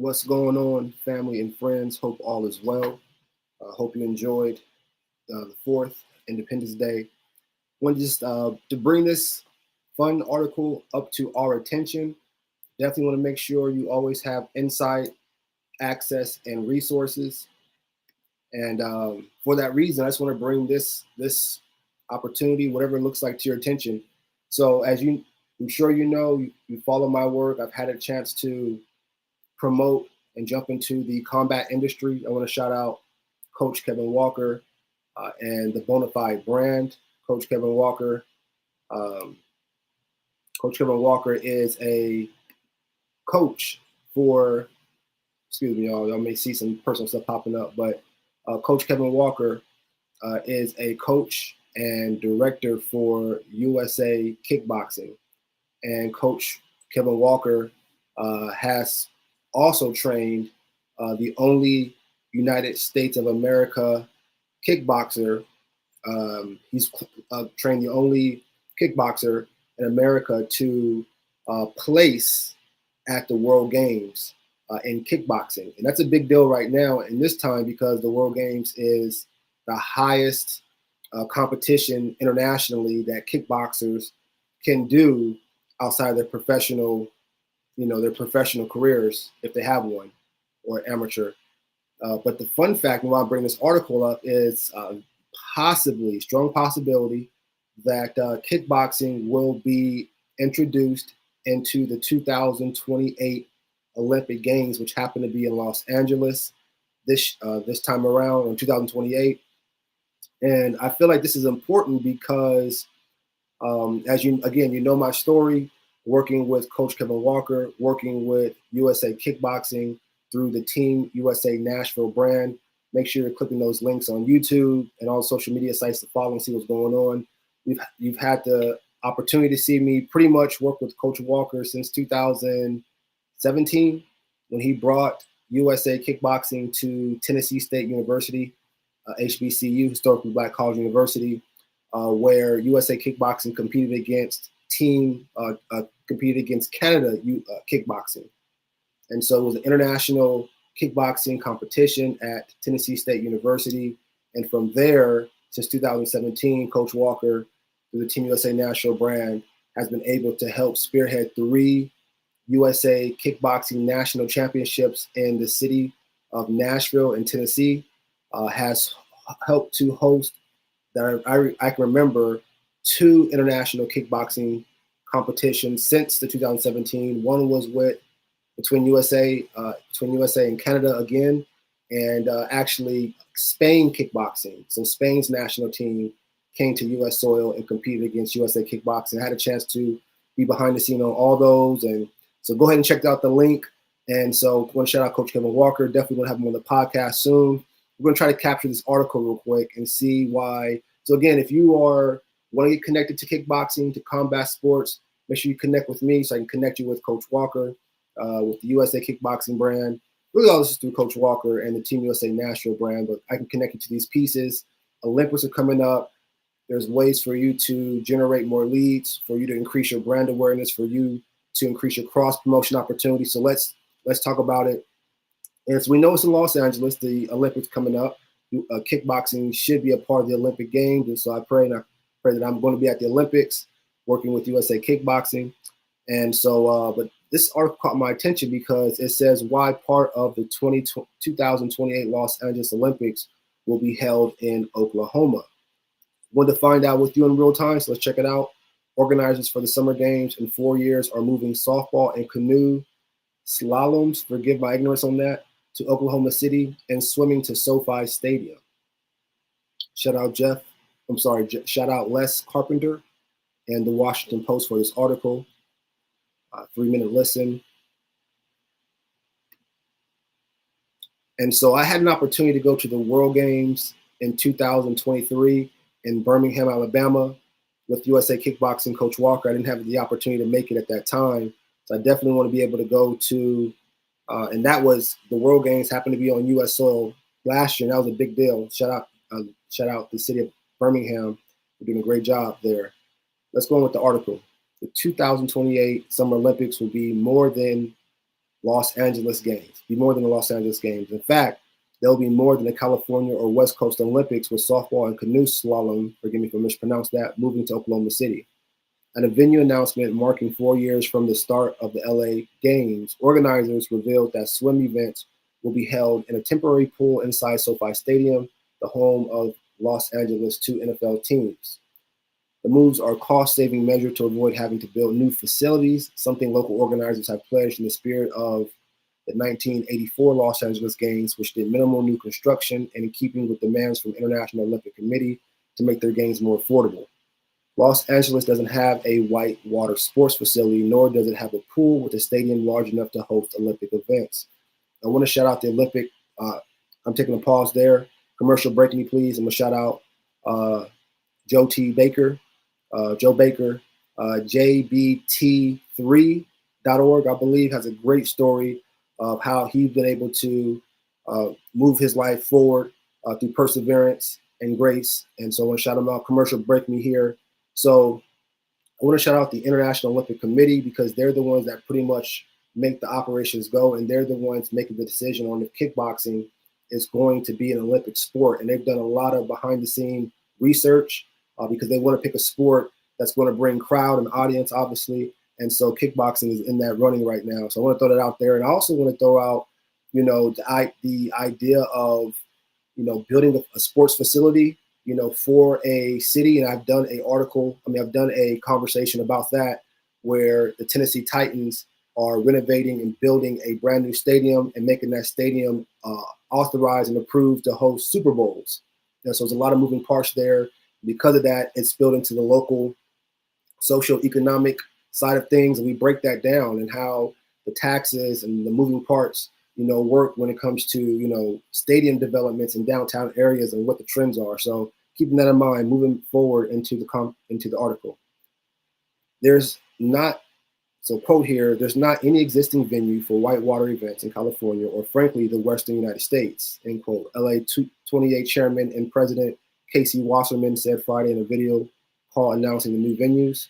What's going on, family and friends? Hope all is well. Hope you enjoyed the 4th Independence Day. Want just to bring this fun article up to our attention. Definitely want to make sure you always have insight, access, and resources. And for that reason, I just want to bring this opportunity, whatever it looks like, to your attention. So, I'm sure you follow my work. I've had a chance to promote and jump into the combat industry. I want to shout out Coach Kevin Walker and the Bonafide brand. Coach Kevin Walker. Coach Kevin Walker is a coach for, excuse me, y'all may see some personal stuff popping up, but Coach Kevin Walker is a coach and director for USA Kickboxing. And Coach Kevin Walker has also trained the only United States of America kickboxer. He's trained the only kickboxer in America to place at the World Games in kickboxing. And that's a big deal right now in this time because the World Games is the highest competition internationally that kickboxers can do outside their professional careers, if they have one, or amateur. But the fun fact, and why I bring this article up, is strong possibility that kickboxing will be introduced into the 2028 Olympic Games, which happen to be in Los Angeles this time around in 2028. And I feel like this is important because, as you know my story, working with Coach Kevin Walker, working with USA Kickboxing through the Team USA Nashville brand. Make sure you're clicking those links on YouTube and all social media sites to follow and see what's going on. You've had the opportunity to see me pretty much work with Coach Walker since 2017 when he brought USA Kickboxing to Tennessee State University, HBCU, Historically Black College University, where USA Kickboxing competed against Canada kickboxing. And so it was an international kickboxing competition at Tennessee State University. And from there, since 2017, Coach Walker, through the Team USA National brand, has been able to help spearhead 3 USA Kickboxing National Championships in the city of Nashville in Tennessee, has helped to host, that I can remember, 2 international kickboxing competitions since the 2017. One was between USA and Canada again, and actually Spain kickboxing. So Spain's national team came to U.S. soil and competed against USA Kickboxing. I had a chance to be behind the scene on all those, and so go ahead and check out the link. And so I want to shout out Coach Kevin Walker. Definitely going to have him on the podcast soon. We're going to try to capture this article real quick and see why. So again, if you want to get connected to kickboxing, to combat sports, make sure you connect with me so I can connect you with Coach Walker, with the USA Kickboxing brand. Really all this is through Coach Walker and the Team USA National brand, but I can connect you to these pieces. Olympics are coming up. There's ways for you to generate more leads, for you to increase your brand awareness, for you to increase your cross-promotion opportunities. So let's talk about it. As we know, it's in Los Angeles, the Olympics coming up. Kickboxing should be a part of the Olympic Games, and so I pray that I'm going to be at the Olympics working with USA Kickboxing. And so, but this article caught my attention because it says why part of the 2028 Los Angeles Olympics will be held in Oklahoma. Want to find out with you in real time, so let's check it out. Organizers for the Summer Games in 4 years are moving softball and canoe slaloms, forgive my ignorance on that, to Oklahoma City, and swimming to SoFi Stadium. Shout out Les Carpenter and the Washington Post for this article. 3-minute listen. And so I had an opportunity to go to the World Games in 2023 in Birmingham, Alabama, with USA Kickboxing Coach Walker. I didn't have the opportunity to make it at that time. So I definitely want to be able to go to, and that was, the World Games happened to be on U.S. soil last year, and that was a big deal. Shout out the city of Birmingham for doing a great job there. Let's go on with the article. The 2028 Summer Olympics will be more than Los Angeles Games, be more than the Los Angeles Games. In fact, there'll be more than the California or West Coast Olympics, with softball and canoe slalom, forgive me if I mispronounced that, moving to Oklahoma City. At a venue announcement marking 4 years from the start of the LA Games, organizers revealed that swim events will be held in a temporary pool inside SoFi Stadium, the home of Los Angeles' 2 NFL teams. The moves are a cost-saving measure to avoid having to build new facilities, something local organizers have pledged in the spirit of the 1984 Los Angeles Games, which did minimal new construction and in keeping with demands from the International Olympic Committee to make their games more affordable. Los Angeles doesn't have a white water sports facility, nor does it have a pool with a stadium large enough to host Olympic events. I want to shout out the Olympic. I'm taking a pause there. Commercial break me, please. I'm going to shout out Joe Baker, jbt3.org, I believe, has a great story of how he's been able to move his life forward through perseverance and grace. And so I want to shout him out. Commercial break me here. So I want to shout out the International Olympic Committee, because they're the ones that pretty much make the operations go, and they're the ones making the decision on if kickboxing is going to be an Olympic sport. And they've done a lot of behind-the-scene research because they want to pick a sport that's going to bring crowd and audience, obviously. And so kickboxing is in that running right now. So I want to throw that out there. And I also want to throw out, the idea of, building a sports facility, for a city. And I've done a conversation about that, where the Tennessee Titans are renovating and building a brand new stadium and making that stadium authorized and approved to host Super Bowls. So there's a lot of moving parts there. Because of that, it's spilled into the local socioeconomic side of things, and we break that down and how the taxes and the moving parts, work when it comes to, stadium developments in downtown areas and what the trends are. So keeping that in mind, moving forward into the article. Quote here, there's not any existing venue for whitewater events in California or, frankly, the Western United States, end quote. LA 28 Chairman and President Casey Wasserman said Friday in a video call announcing the new venues.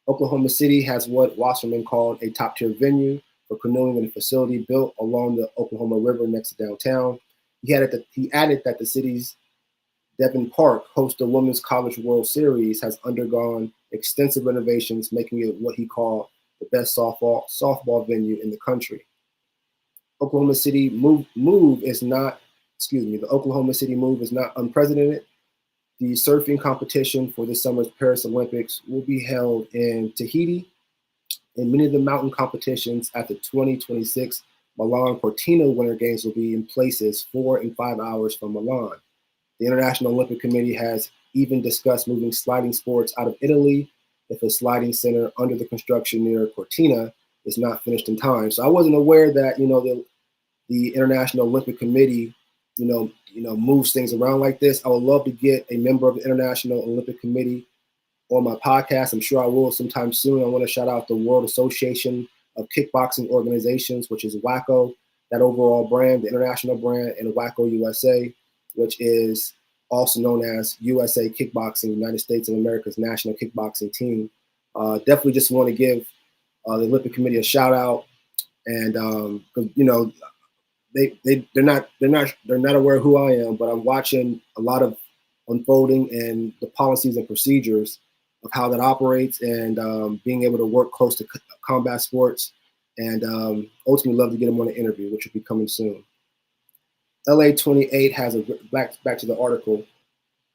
Oklahoma City has what Wasserman called a top-tier venue for canoeing in a facility built along the Oklahoma River next to downtown. He added that the city's Devon Park, host the Women's College World Series, has undergone extensive renovations, making it what he called the best softball venue in the country. The Oklahoma City move is not unprecedented. The surfing competition for this summer's Paris Olympics will be held in Tahiti, and many of the mountain competitions at the 2026 Milan Cortina Winter Games will be in places 4 and 5 hours from Milan. The International Olympic Committee has even discussed moving sliding sports out of Italy if a sliding center under the construction near Cortina is not finished in time. So I wasn't aware that, the International Olympic Committee, moves things around like this. I would love to get a member of the International Olympic Committee on my podcast. I'm sure I will sometime soon. I want to shout out the World Association of Kickboxing Organizations, which is WAKO, that overall brand, the international brand, and WAKO USA, which is also known as USA Kickboxing, United States of America's national kickboxing team. Definitely just want to give the Olympic Committee a shout out, and they're not aware of who I am, but I'm watching a lot of unfolding and the policies and procedures of how that operates, and being able to work close to combat sports, and ultimately love to get them on an interview, which will be coming soon. LA 28 has back to the article.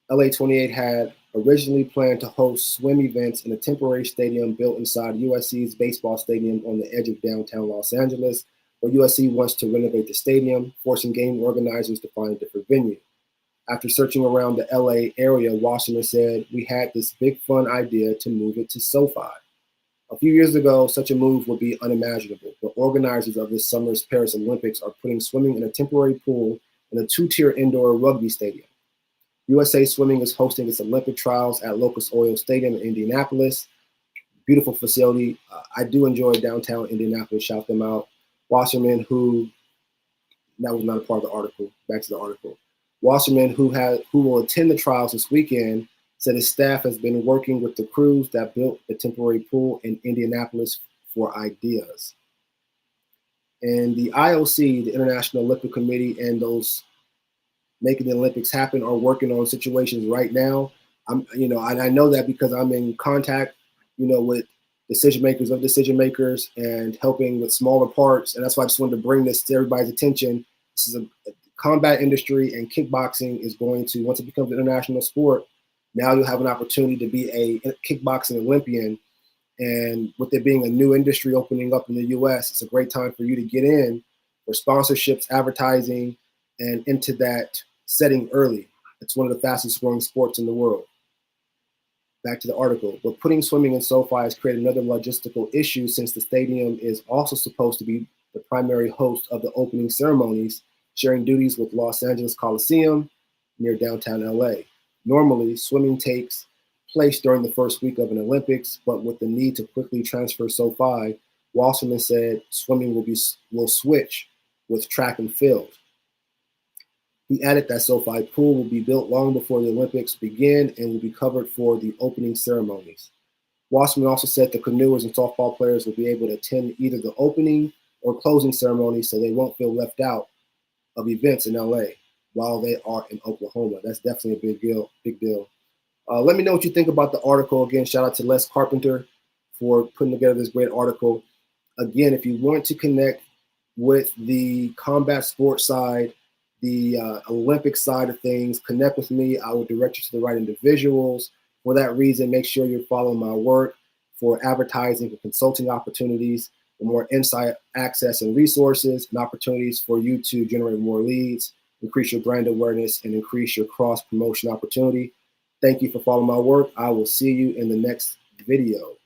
LA 28 had originally planned to host swim events in a temporary stadium built inside USC's baseball stadium on the edge of downtown Los Angeles, but USC wants to renovate the stadium, forcing game organizers to find a different venue. After searching around the LA area, Wasserman said, "We had this big fun idea to move it to SoFi. A few years ago, such a move would be unimaginable, but organizers of this summer's Paris Olympics are putting swimming in a temporary pool in a 2-tier indoor rugby stadium. USA Swimming is hosting its Olympic trials at Locust Oil Stadium in Indianapolis. Beautiful facility. I do enjoy downtown Indianapolis. Shout them out." Wasserman, that was not a part of the article. Back to the article. Wasserman, who will attend the trials this weekend, said his staff has been working with the crews that built the temporary pool in Indianapolis for ideas. And the IOC, the International Olympic Committee, and those making the Olympics happen are working on situations right now. And I know that because I'm in contact, with decision makers and helping with smaller parts. And that's why I just wanted to bring this to everybody's attention. This is a combat industry, and kickboxing is going to, once it becomes an international sport, now you'll have an opportunity to be a kickboxing Olympian. And with it being a new industry opening up in the US, it's a great time for you to get in for sponsorships, advertising, and into that setting early. It's one of the fastest growing sports in the world. Back to the article. But putting swimming in SoFi has created another logistical issue, since the stadium is also supposed to be the primary host of the opening ceremonies, sharing duties with Los Angeles Coliseum near downtown LA. Normally, swimming takes place during the first week of an Olympics, but with the need to quickly transfer SoFi, Wasserman said swimming will switch with track and field. He added that SoFi pool will be built long before the Olympics begin and will be covered for the opening ceremonies. Wasserman also said the canoers and softball players will be able to attend either the opening or closing ceremony, so they won't feel left out of events in LA while they are in Oklahoma. That's definitely a big deal. Let me know what you think about the article. Again, shout out to Les Carpenter for putting together this great article. Again, if you want to connect with the combat sports side, the Olympic side of things, connect with me. I will direct you to the right individuals. For that reason, make sure you're following my work for advertising and consulting opportunities, for more insight, access, and resources, and opportunities for you to generate more leads, increase your brand awareness, and increase your cross-promotion opportunity. Thank you for following my work. I will see you in the next video.